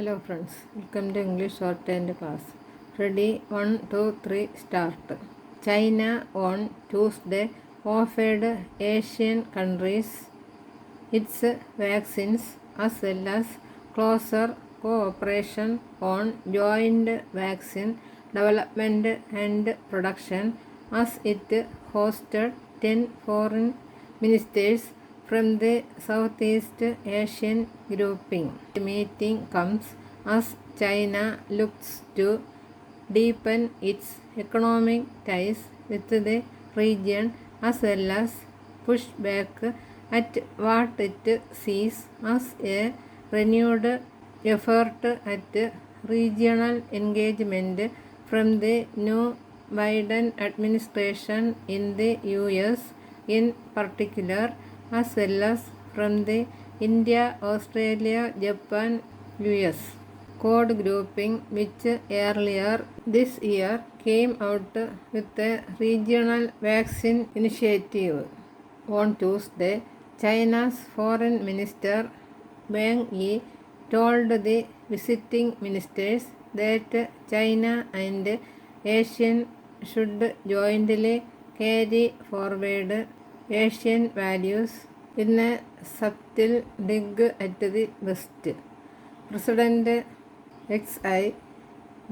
Hello friends, welcome to English shorthand class. Ready? 1, 2, 3, start. China on Tuesday offered Asian countries its vaccines as well as closer cooperation on joint vaccine development and production as it hosted 10 foreign ministers from the Southeast Asian grouping. The meeting comes as China looks to deepen its economic ties with the region as well as push back at what it sees as a renewed effort at regional engagement from the new Biden administration in the US in particular, as well as from the India, Australia, Japan, US code grouping, which earlier this year came out with a regional vaccine initiative. On Tuesday, China's Foreign Minister Wang Yi told the visiting ministers that China and Asia should jointly carry forward Asian values in a subtle dig at the West. President Xi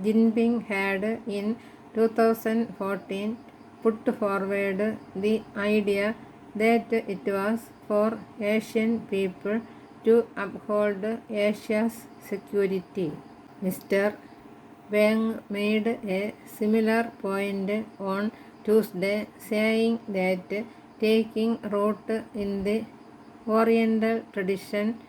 Jinping had in 2014 put forward the idea that it was for Asian people to uphold Asia's security. Mr. Wang made a similar point on Tuesday, saying that taking root in the Oriental tradition,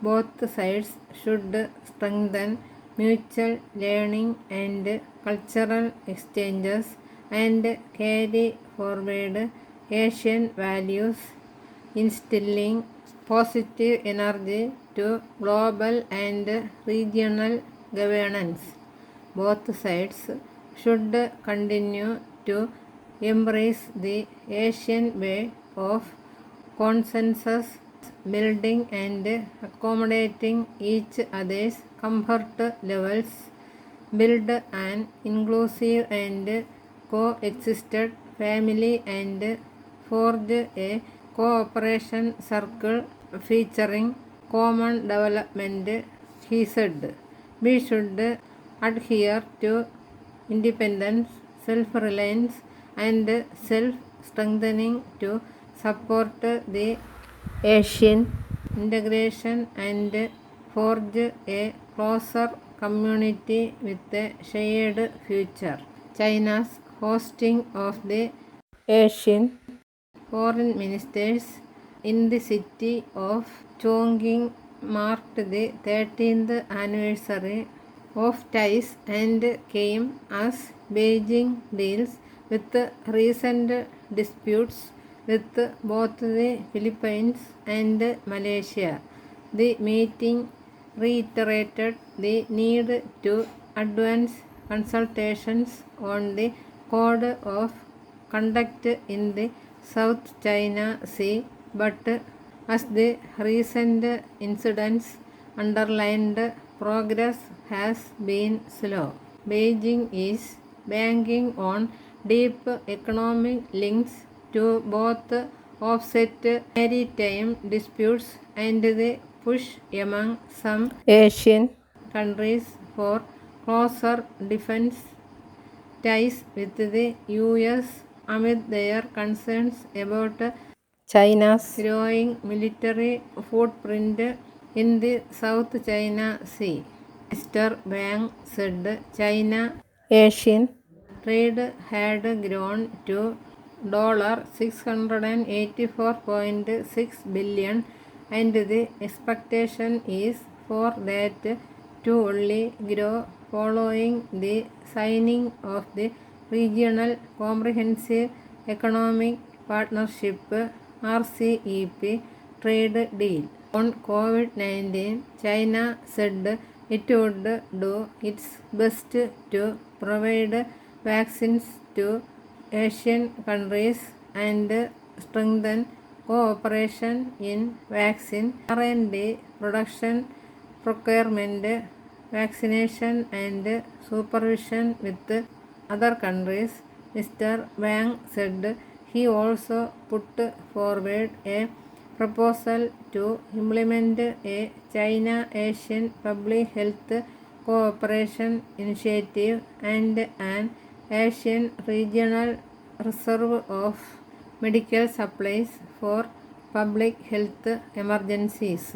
both sides should strengthen mutual learning and cultural exchanges and carry forward Asian values, instilling positive energy to global and regional governance. Both sides should continue to embrace the Asian way of consensus building and accommodating each other's comfort levels, build an inclusive and coexisted family, and forge a cooperation circle featuring common development, he said. We should adhere to independence, self-reliance, and self-strengthening to support the Asian integration and forge a closer community with a shared future. China's hosting of the Asian foreign ministers in the city of Chongqing marked the 13th anniversary of ties and came as Beijing deals with recent disputes with both the Philippines and Malaysia. The meeting reiterated the need to advance consultations on the code of conduct in the South China Sea, but as the recent incidents underlined, progress has been slow. Beijing is banking on deep economic links to both offset maritime disputes and the push among some Asian countries for closer defense ties with the US amid their concerns about China's growing military footprint in the South China Sea. Mr. Wang said China-Asian trade had grown to $684.6 billion, and the expectation is for that to only grow following the signing of the Regional Comprehensive Economic Partnership RCEP trade deal. On COVID-19, China said it would do its best to provide vaccines to Asian countries and strengthen cooperation in vaccine R&D production, procurement, vaccination and supervision with other countries, Mr. Wang said. He also put forward a proposal to implement a China-Asian Public Health Cooperation Initiative and an Asian Regional Reserve of medical supplies for public health emergencies.